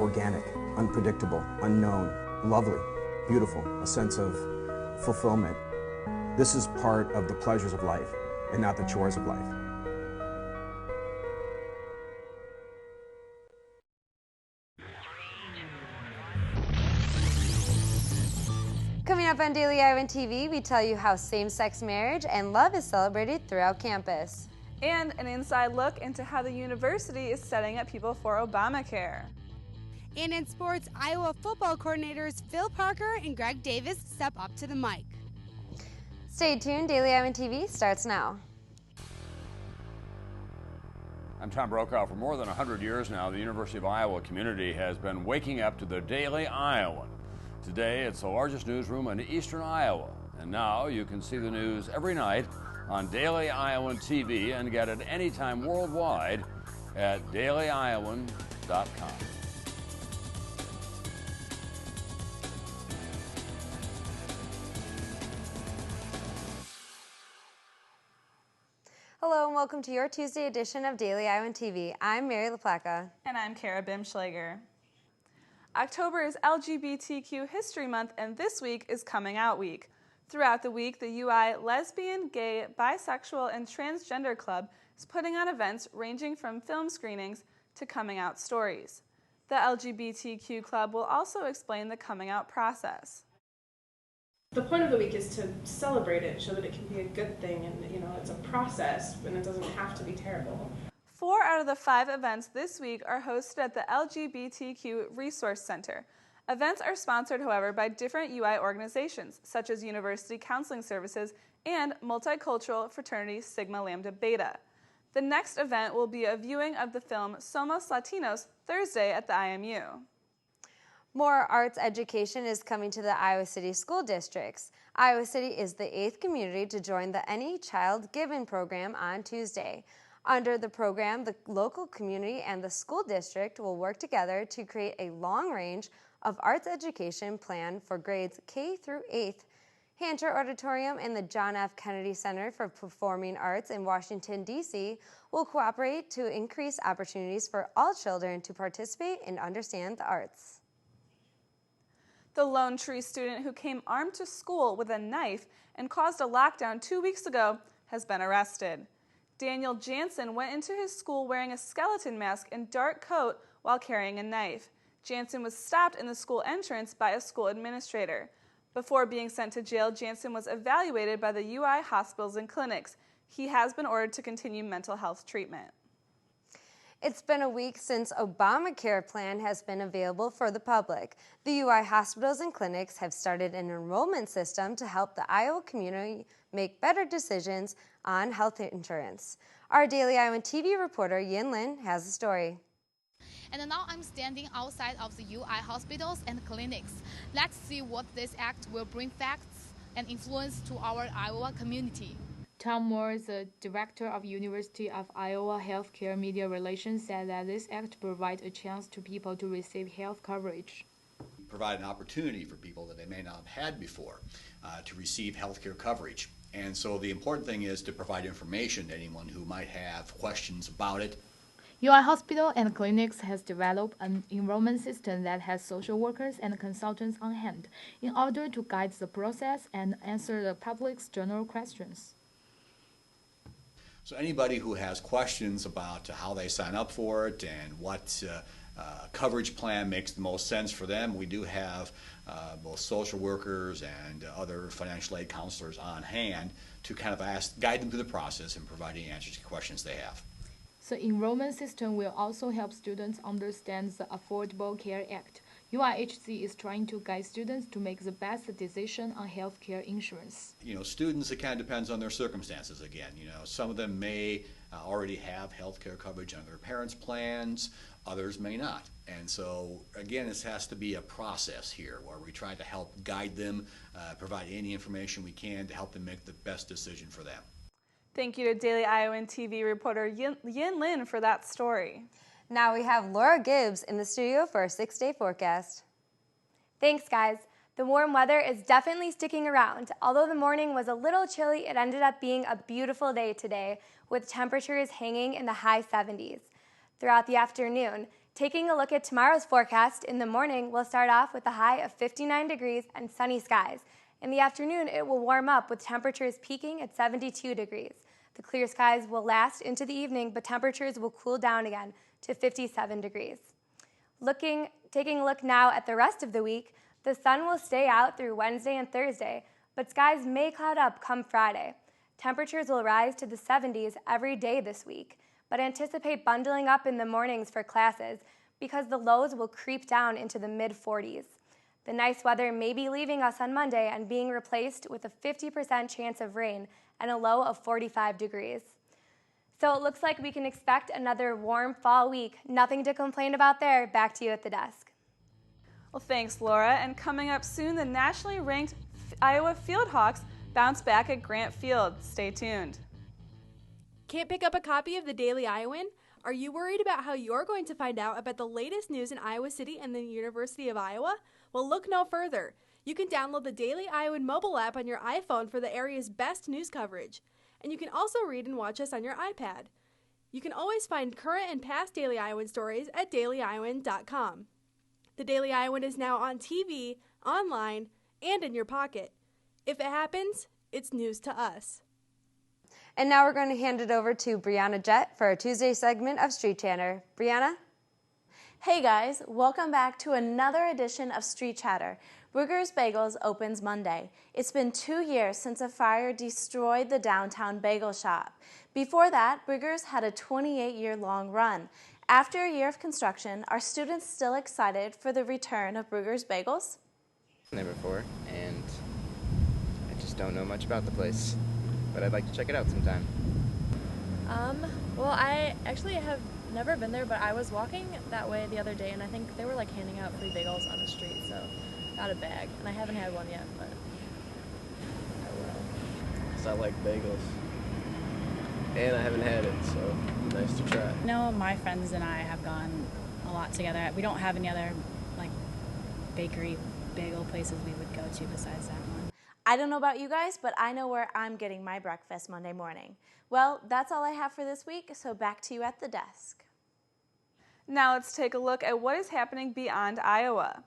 organic, unpredictable, unknown, lovely, beautiful, a sense of fulfillment. This is part of the pleasures of life and not the chores of life. Coming up on Daily Iowan TV, we tell you how same-sex marriage and love is celebrated throughout campus. And an inside look into how the university is setting up people for Obamacare. And in sports, Iowa football coordinators Phil Parker and Greg Davis step up to the mic. Stay tuned, Daily Iowan TV starts now. I'm Tom Brokaw. For more than 100 years now, the University of Iowa community has been waking up to the Daily Iowan. Today, it's the largest newsroom in eastern Iowa. And now you can see the news every night on Daily Iowan TV and get it anytime worldwide at dailyiowan.com. Hello and welcome to your Tuesday edition of Daily Iowan TV. I'm Mary LaPlaca. And I'm Kara Bimschlager. October is LGBTQ History Month, and this week is Coming Out Week. Throughout the week, the UI Lesbian, Gay, Bisexual, and Transgender Club is putting on events ranging from film screenings to coming out stories. The LGBTQ Club will also explain the coming out process. The point of the week is to celebrate it, show that it can be a good thing, and it's a process, and it doesn't have to be terrible. 4 out of the 5 events this week are hosted at the LGBTQ Resource Center. Events are sponsored, however, by different UI organizations, such as University Counseling Services and Multicultural Fraternity Sigma Lambda Beta. The next event will be a viewing of the film Somos Latinos Thursday at the IMU. More arts education is coming to the Iowa City school districts. Iowa City is the 8th community to join the Any Child Given program on Tuesday. Under the program, the local community and the school district will work together to create a long range of arts education plan for grades K through 8th. Hancher Auditorium and the John F. Kennedy Center for Performing Arts in Washington, D.C. will cooperate to increase opportunities for all children to participate and understand the arts. The Lone Tree student who came armed to school with a knife and caused a lockdown 2 weeks ago has been arrested. Daniel Jansen went into his school wearing a skeleton mask and dark coat while carrying a knife. Jansen was stopped in the school entrance by a school administrator. Before being sent to jail, Jansen was evaluated by the UI hospitals and clinics. He has been ordered to continue mental health treatment. It's been a week since Obamacare plan has been available for the public. The UI hospitals and clinics have started an enrollment system to help the Iowa community make better decisions on health insurance. Our Daily Iowan TV reporter Yin Lin has the story. And now I'm standing outside of the UI hospitals and clinics. Let's see what this act will bring facts and influence to our Iowa community. Tom Moore, the director of University of Iowa Healthcare Media Relations, said that this act provides a chance to people to receive health coverage. Provide an opportunity for people that they may not have had before to receive healthcare coverage. And so the important thing is to provide information to anyone who might have questions about it. UI Hospital and Clinics has developed an enrollment system that has social workers and consultants on hand in order to guide the process and answer the public's general questions. So anybody who has questions about how they sign up for it and what coverage plan makes the most sense for them, we do have both social workers and other financial aid counselors on hand to kind of guide them through the process and provide any answers to questions they have. The enrollment system will also help students understand the Affordable Care Act. UIHC is trying to guide students to make the best decision on health care insurance. Students, it kind of depends on their circumstances again. Some of them may already have health care coverage under their parents' plans, others may not. And so, again, this has to be a process here where we try to help guide them, provide any information we can to help them make the best decision for them. Thank you to Daily Iowan TV reporter Yin Lin for that story. Now we have Laura Gibbs in the studio for a 6-day forecast. Thanks, guys. The warm weather is definitely sticking around. Although the morning was a little chilly, it ended up being a beautiful day today, with temperatures hanging in the high 70s. Throughout the afternoon, Taking a look at tomorrow's forecast, in the morning we'll start off with a high of 59 degrees and sunny skies. In the afternoon, it will warm up with temperatures peaking at 72 degrees. The clear skies will last into the evening, but temperatures will cool down again to 57 degrees. Taking a look now at the rest of the week, the sun will stay out through Wednesday and Thursday, but skies may cloud up come Friday. Temperatures will rise to the 70s every day this week, but anticipate bundling up in the mornings for classes because the lows will creep down into the mid-40s. The nice weather may be leaving us on Monday and being replaced with a 50% chance of rain and a low of 45 degrees. So it looks like we can expect another warm fall week. Nothing to complain about there. Back to you at the desk. Well, thanks, Laura. And coming up soon, the nationally ranked Iowa Fieldhawks bounce back at Grant Field. Stay tuned. Can't pick up a copy of the Daily Iowan? Are you worried about how you're going to find out about the latest news in Iowa City and the University of Iowa? Well, look no further. You can download the Daily Iowan mobile app on your iPhone for the area's best news coverage. And you can also read and watch us on your iPad. You can always find current and past Daily Iowan stories at dailyiowan.com. The Daily Iowan is now on TV, online, and in your pocket. If it happens, it's news to us. And now we're going to hand it over to Brianna Jett for our Tuesday segment of Street Chatter. Brianna? Hey guys, welcome back to another edition of Street Chatter. Brugger's Bagels opens Monday. It's been 2 years since a fire destroyed the downtown bagel shop. Before that, Brugger's had a 28-year-long run. After a year of construction, are students still excited for the return of Brugger's Bagels? I've been there before, and I just don't know much about the place, but I'd like to check it out sometime. Well, I actually have never been there, but I was walking that way the other day, and I think they were like handing out free bagels on the street, so got a bag, and I haven't had one yet, but I will. Because I like bagels, and I haven't had it, so nice to try. No, my friends and I have gone a lot together. We don't have any other like bakery bagel places we would go to besides that one. I don't know about you guys, but I know where I'm getting my breakfast Monday morning. Well, that's all I have for this week, so back to you at the desk. Now let's take a look at what is happening beyond Iowa.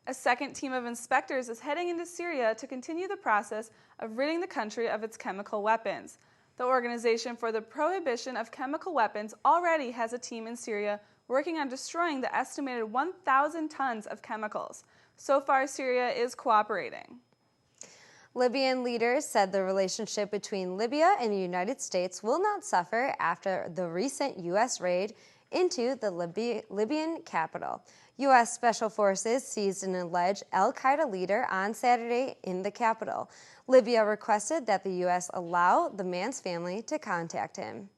A second team of inspectors is heading into Syria to continue the process of ridding the country of its chemical weapons. The Organization for the Prohibition of Chemical Weapons already has a team in Syria working on destroying the estimated 1,000 tons of chemicals. So far, Syria is cooperating. Libyan leaders said the relationship between Libya and the United States will not suffer after the recent U.S. raid into the Libyan capital. U.S. Special Forces seized an alleged al-Qaeda leader on Saturday in the capital. Libya requested that the U.S. allow the man's family to contact him.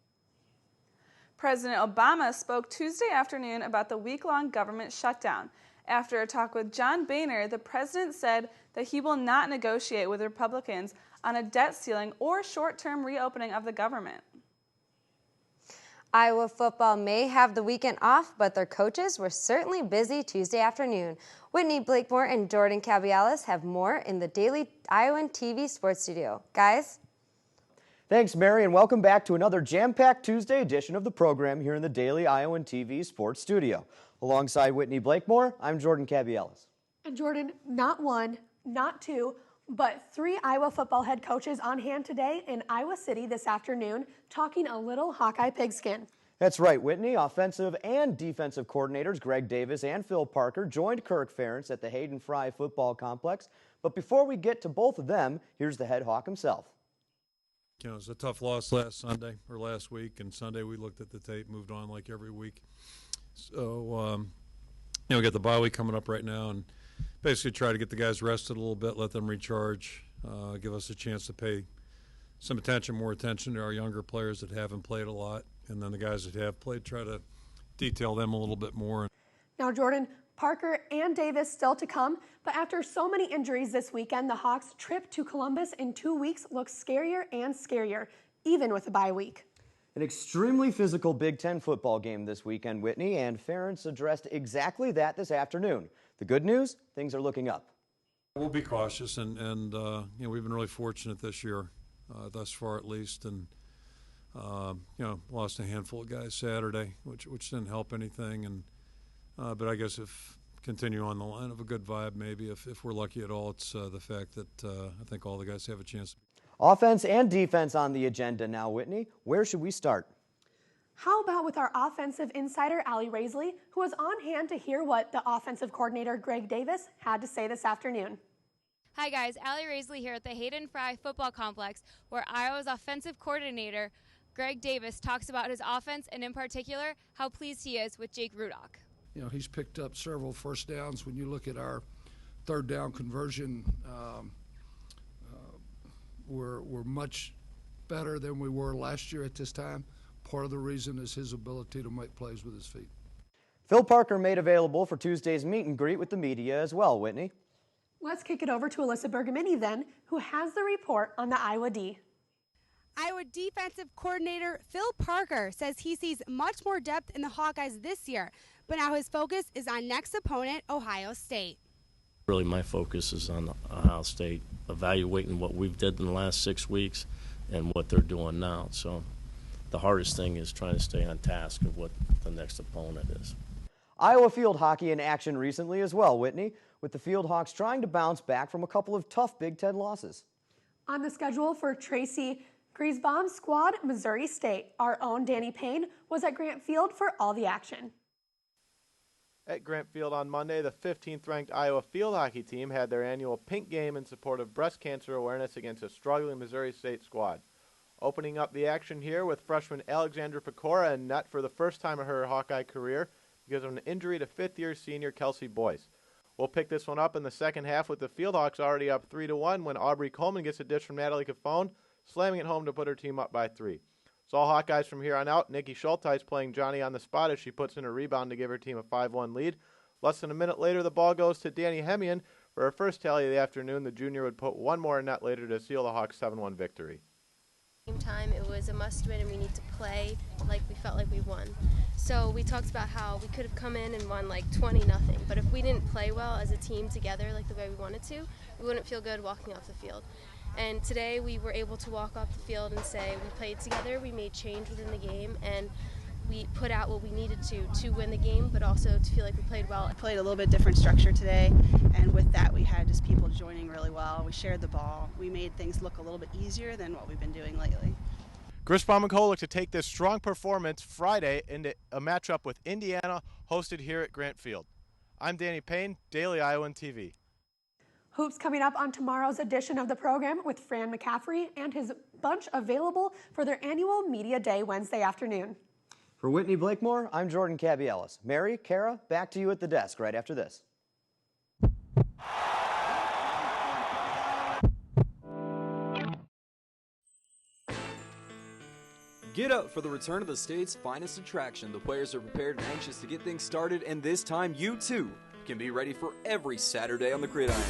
President Obama spoke Tuesday afternoon about the week-long government shutdown. After a talk with John Boehner, the president said that he will not negotiate with Republicans on a debt ceiling or short-term reopening of the government. Iowa football may have the weekend off, but their coaches were certainly busy Tuesday afternoon. Whitney Blakemore and Jordan Cabialis have more in the Daily Iowan TV Sports Studio. Guys? Thanks, Mary, and welcome back to another jam-packed Tuesday edition of the program here in the Daily Iowan TV Sports Studio. Alongside Whitney Blakemore, I'm Jordan Cabialis. And Jordan, not one, not two, but 3 Iowa football head coaches on hand today in Iowa City this afternoon talking a little Hawkeye pigskin. That's right, Whitney. Offensive and defensive coordinators Greg Davis and Phil Parker joined Kirk Ferentz at the Hayden Fry Football Complex. But before we get to both of them, here's the head Hawk himself. You know, it was a tough loss last week, and Sunday we looked at the tape, moved on like every week. So, we got the bye week coming up right now, and basically try to get the guys rested a little bit, let them recharge, give us a chance to pay some more attention to our younger players that haven't played a lot, and then the guys that have played, try to detail them a little bit more. Now, Jordan, Parker and Davis still to come, but after so many injuries this weekend, the Hawks' trip to Columbus in 2 weeks looks scarier and scarier, even with a bye week. An extremely physical Big Ten football game this weekend, Whitney, and Ferentz addressed exactly that this afternoon. The good news, things are looking up. We'll be cautious, and we've been really fortunate this year, thus far at least, and lost a handful of guys Saturday, which didn't help anything, and But I guess if continue on the line of a good vibe, maybe if we're lucky at all, it's the fact that I think all the guys have a chance. Offense and defense on the agenda now, Whitney. Where should we start? How about with our offensive insider, Allie Raisley, who was on hand to hear what the offensive coordinator, Greg Davis, had to say this afternoon. Hi guys, Allie Raisley here at the Hayden Fry Football Complex, where Iowa's offensive coordinator, Greg Davis, talks about his offense and in particular, how pleased he is with Jake Rudock. You know, he's picked up several first downs. When you look at our third down conversion, we're much better than we were last year at this time. Part of the reason is his ability to make plays with his feet. Phil Parker made available for Tuesday's meet and greet with the media as well, Whitney. Let's kick it over to Alyssa Bergamini then, who has the report on the Iowa D. Iowa defensive coordinator Phil Parker says he sees much more depth in the Hawkeyes this year, but now his focus is on next opponent, Ohio State. Really, my focus is on Ohio State, evaluating what we've did in the last 6 weeks and what they're doing now. So the hardest thing is trying to stay on task of what the next opponent is. Iowa field hockey in action recently as well, Whitney, with the Field Hawks trying to bounce back from a couple of tough Big Ten losses. On the schedule for Tracy Griesbaum's squad, Missouri State, our own Danny Payne was at Grant Field for all the action. At Grant Field on Monday, the 15th ranked Iowa field hockey team had their annual pink game in support of breast cancer awareness against a struggling Missouri State squad. Opening up the action here with freshman Alexandra Pecora in net for the first time of her Hawkeye career because of an injury to fifth-year senior Kelsey Boyce. We'll pick this one up in the second half with the Fieldhawks already up 3-1 when Aubrey Coleman gets a dish from Natalie Cafone, slamming it home to put her team up by 3. It's all Hawkeyes from here on out. Nikki Schulteis playing Johnny on the spot as she puts in a rebound to give her team a 5-1 lead. Less than a minute later, the ball goes to Danny Hemian. For her first tally of the afternoon, the junior would put one more in net later to seal the Hawks' 7-1 victory. Same time, it was a must-win, and we need to play like we felt like we won. So we talked about how we could have come in and won like 20-0, but if we didn't play well as a team together like the way we wanted to, we wouldn't feel good walking off the field. And today we were able to walk off the field and say we played together, we made change within the game, and we put out what we needed to win the game, but also to feel like we played well. I played a little bit different structure today, and with that we had just people joining really well. We shared the ball. We made things look a little bit easier than what we've been doing lately. Griesbaum and Co. look to take this strong performance Friday into a matchup with Indiana, hosted here at Grant Field. I'm Danny Payne, Daily Iowan TV. Hoops coming up on tomorrow's edition of the program with Fran McCaffrey and his bunch available for their annual Media Day Wednesday afternoon. For Whitney Blakemore, I'm Jordan Cabby-Ellis. Mary, Kara, back to you at the desk right after this. Get up for the return of the state's finest attraction. The players are prepared and anxious to get things started, and this time you too can be ready for every Saturday on the gridiron.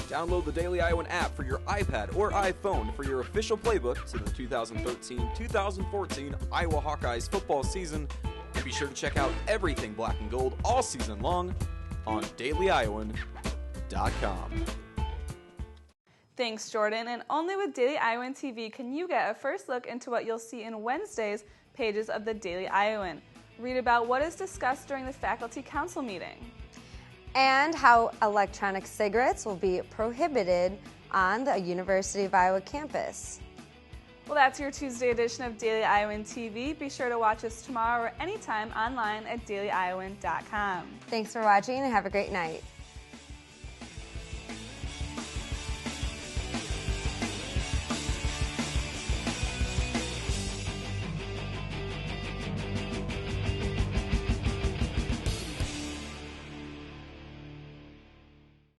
Download the Daily Iowan app for your iPad or iPhone for your official playbook to the 2013-2014 Iowa Hawkeyes football season, and be sure to check out everything black and gold all season long on dailyiowan.com. Thanks, Jordan. And only with Daily Iowan TV can you get a first look into what you'll see in Wednesday's pages of the Daily Iowan. Read about what is discussed during the faculty council meeting. And how electronic cigarettes will be prohibited on the University of Iowa campus. Well, that's your Tuesday edition of Daily Iowan TV. Be sure to watch us tomorrow or anytime online at dailyiowan.com. Thanks for watching and have a great night.